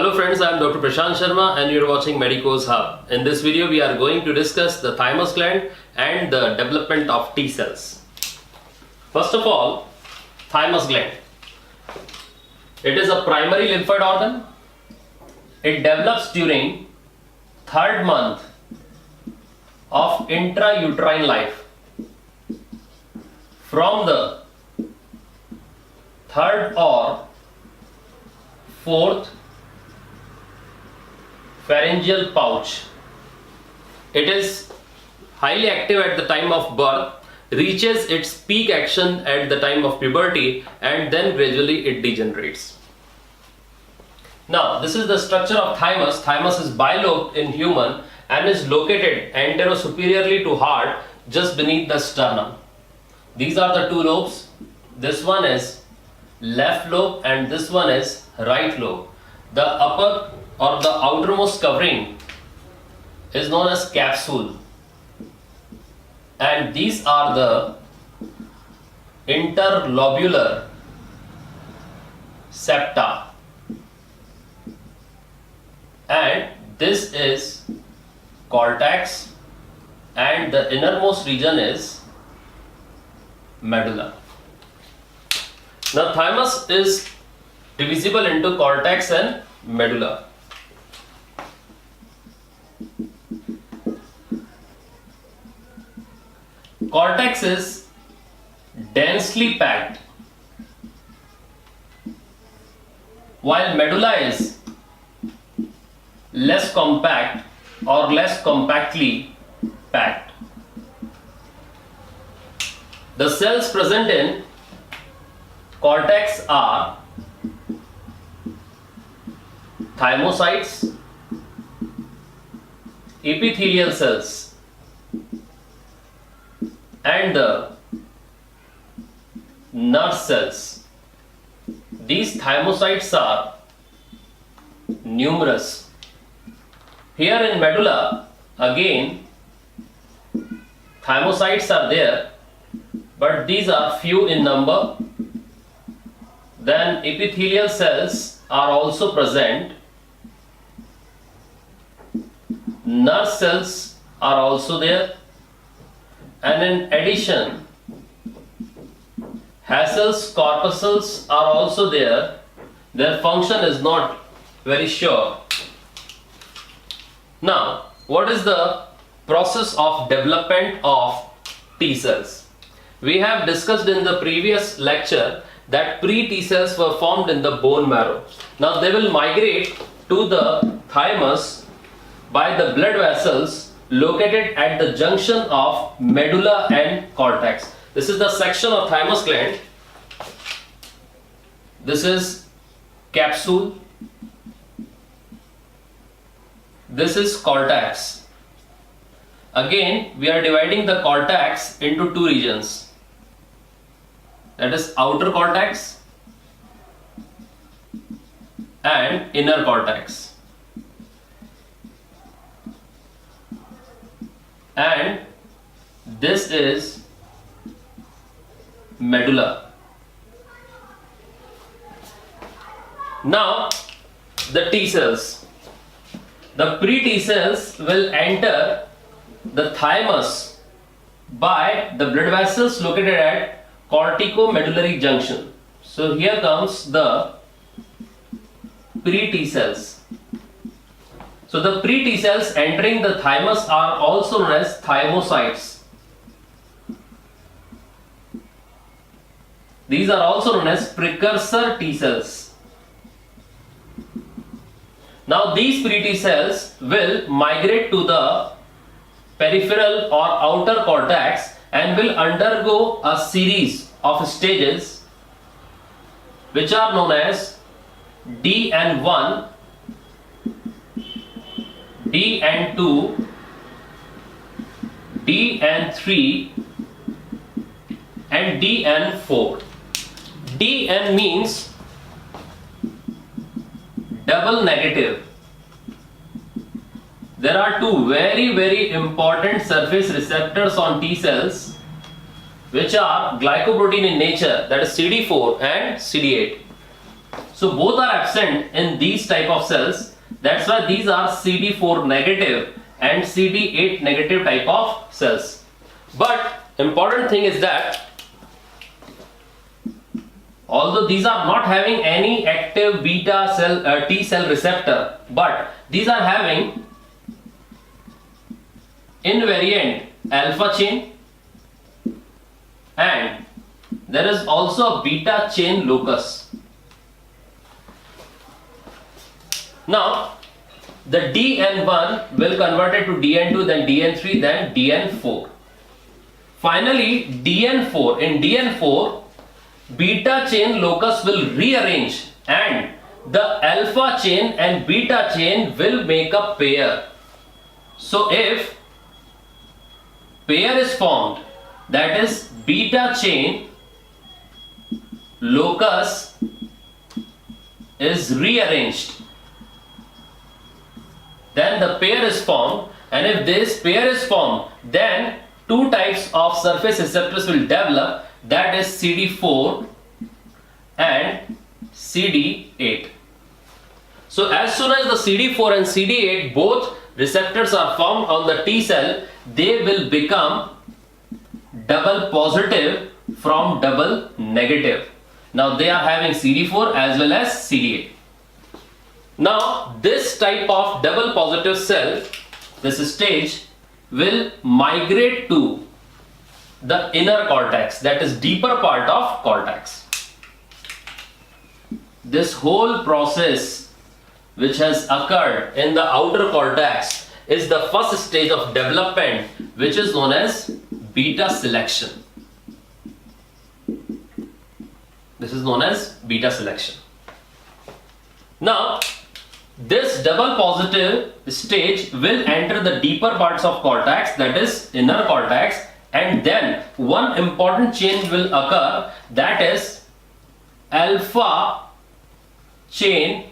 Hello friends, I am Dr. Prashant Sharma and you are watching Medicos Hub. In this video, we are going to discuss the thymus gland and the development of T cells. First of all, thymus gland. It is a primary lymphoid organ. It develops during third month of intrauterine life. From the third or fourth pharyngeal pouch. It is highly active at the time of birth, reaches its peak action at the time of puberty, and then gradually it degenerates. Now, this is the structure of thymus. Thymus is bilobed in human and is located anterosuperiorly to heart just beneath the sternum. These are the two lobes. This one is left lobe and this one is right lobe. The upper or the outermost covering is known as capsule, and these are the interlobular septa, and this is cortex, and the innermost region is medulla. Now, thymus is divisible into cortex and medulla. Cortex is densely packed, while medulla is less compact or less compactly packed. The cells present in cortex are thymocytes, epithelial cells, and the nerve cells. These thymocytes are numerous. Here in medulla, again, thymocytes are there, but these are few in number. Then epithelial cells are also present. Nerve cells are also there. And in addition, Hassel's corpuscles are also there. Their function is not very sure. Now, what is the process of development of T cells? We have discussed in the previous lecture that pre-T cells were formed in the bone marrow. Now, they will migrate to the thymus by the blood vessels located at the junction of medulla and cortex. This is the section of thymus gland. This is capsule. This is cortex. Again, we are dividing the cortex into two regions. That is outer cortex and inner cortex. And this is medulla. Now, the T cells. The pre-T cells will enter the thymus by the blood vessels located at corticomedullary junction. So here comes the pre-T cells. So the pre-T cells entering the thymus are also known as thymocytes. These are also known as precursor T cells. Now these pre-T cells will migrate to the peripheral or outer cortex and will undergo a series of stages which are known as D-N1, D-N2, D-N3 and D-N4. D-N means double negative. There are two very important surface receptors on T cells which are glycoprotein in nature, that is CD4 and CD8. So both are absent in these type of cells. That's why these are CD4 negative and CD8 negative type of cells. But important thing is that although these are not having any active beta cell T cell receptor, but these are having invariant alpha chain, and there is also a beta chain locus. Now the DN1 will convert it to DN2, then DN3, then DN4. Finally DN4, in DN4 beta chain locus will rearrange and the alpha chain and beta chain will make a pair. So if pair is formed, that is beta chain locus is rearranged, then the pair is formed, and if this pair is formed, then two types of surface receptors will develop, that is CD4 and CD8. So as soon as the CD4 and CD8 both receptors are formed on the T cell, they will become double positive from double negative. Now they are having CD4 as well as CD8. Now this type of double positive cell, this stage, will migrate to the inner cortex, that is deeper part of cortex. This whole process which has occurred in the outer cortex is the first stage of development, which is known as beta selection. This is known as beta selection. Now this double positive stage will enter the deeper parts of cortex, that is inner cortex, and then one important change will occur, that is alpha chain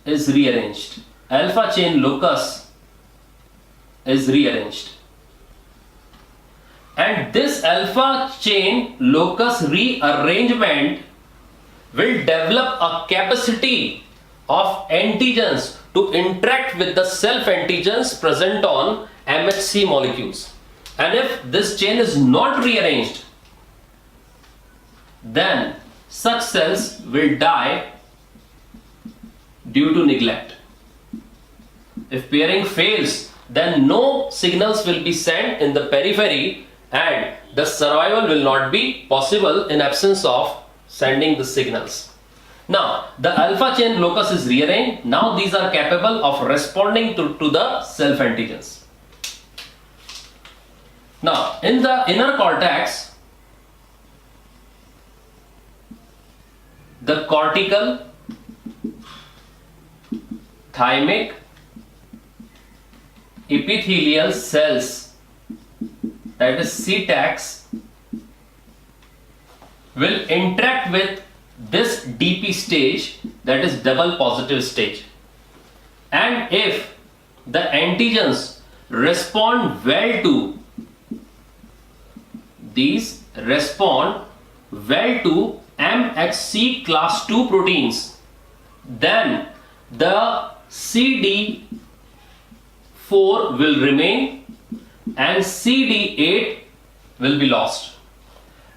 is rearranged. Alpha chain locus is rearranged. And this alpha chain locus rearrangement will develop a capacity of antigens to interact with the self antigens present on MHC molecules. And if this chain is not rearranged, then such cells will die due to neglect. If pairing fails, then no signals will be sent in the periphery and the survival will not be possible in absence of sending the signals. Now the alpha chain locus is rearranged. Now these are capable of responding to the self antigens. Now in the inner cortex, the cortical, thymic, epithelial cells, that is CTACs, will interact with this DP stage, that is double positive stage. And if the antigens respond well to these, respond well to MHC class 2 proteins, then the CD4 will remain and CD8 will be lost.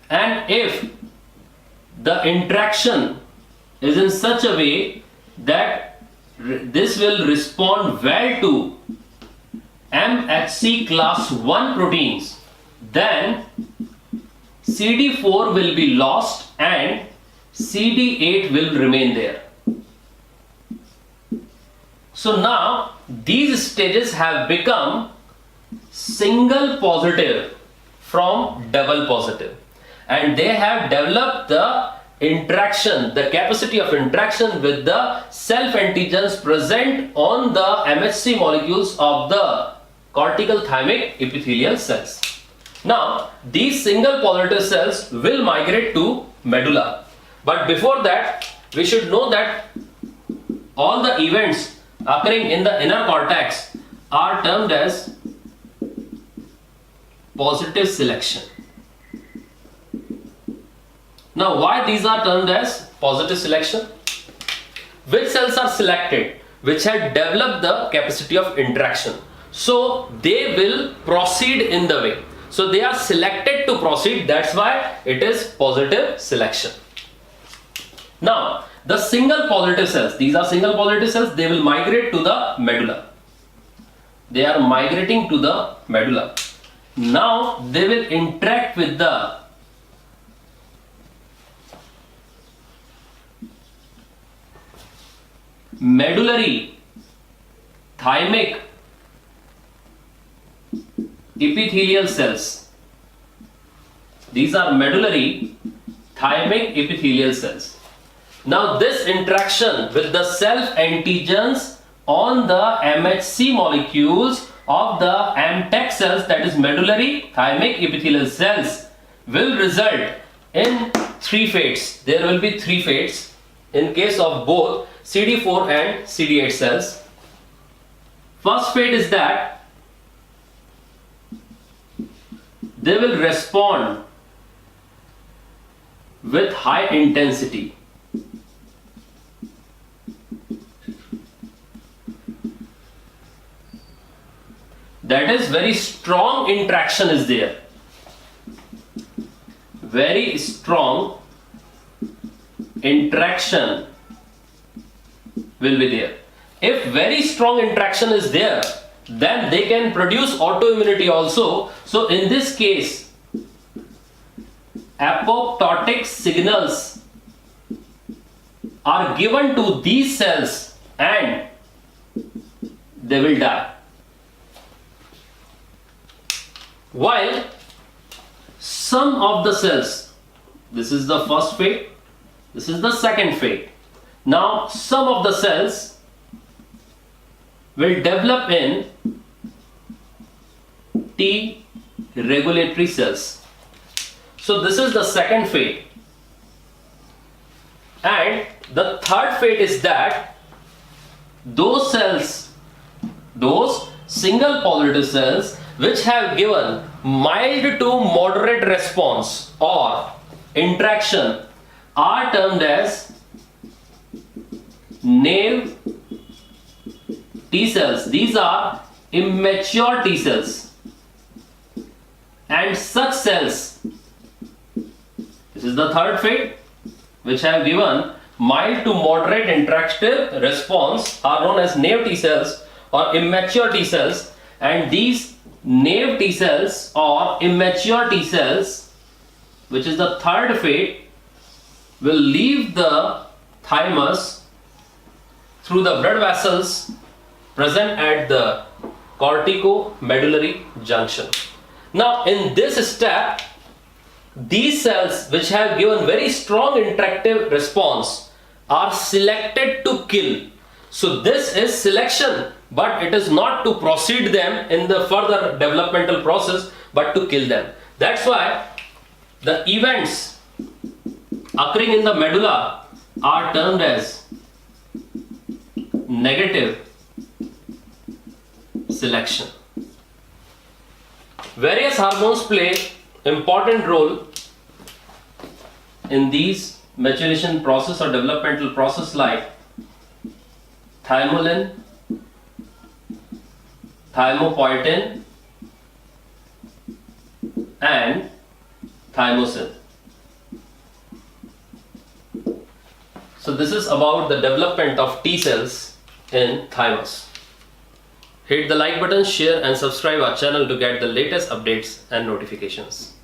And if the interaction is in such a way that this will respond well to MHC class 1 proteins, then CD4 will be lost and CD8 will remain there. So now these stages have become single positive from double positive, and they have developed the interaction, the capacity of interaction with the self antigens present on the MHC molecules of the cortical thymic epithelial cells. Now these single positive cells will migrate to medulla, but before that we should know that all the events occurring in the inner cortex are termed as positive selection. Now why these are termed as positive selection? which cells are selected? Which had developed the capacity of interaction. So they will proceed in the way. So they are selected to proceed. That's why it is positive selection. Now the single positive cells, these are single positive cells, they will migrate to the medulla. They are migrating to the medulla. Now they will interact with the medullary thymic epithelial cells. These are medullary thymic epithelial cells. Now this interaction with the self antigens on the MHC molecules of the MTEC cells, that is medullary thymic epithelial cells, will result in three fates. There will be three fates in case of both CD4 and CD8 cells. First fate is that they will respond with high intensity. That is, very strong interaction is there. Very strong interaction will be there. If very strong interaction is there, then they can produce autoimmunity also. So in this case, apoptotic signals are given to these cells and they will die. While some of the cells, this is the first fate, this is the second fate. Now some of the cells will develop in T regulatory cells. So this is the second fate. And the third fate is that those cells, those single positive cells which have given mild to moderate response or interaction are termed as naive T cells. These are immature T cells. And such cells, this is the third fate, which have given mild to moderate interactive response, are known as naive T cells or immature T cells. And these naive T cells or immature T cells, which is the third fate, will leave the thymus through the blood vessels present at the corticomedullary junction. Now in this step, these cells which have given very strong interactive response are selected to kill. So this is selection, but it is not to proceed them in the further developmental process, but to kill them. That's why the events occurring in the medulla are termed as negative selection. Various hormones play important role in these maturation process or developmental process, like thymolin, thymopoietin and thymosin. So this is about the development of T cells in thymus. Hit the like button, share and subscribe our channel to get the latest updates and notifications.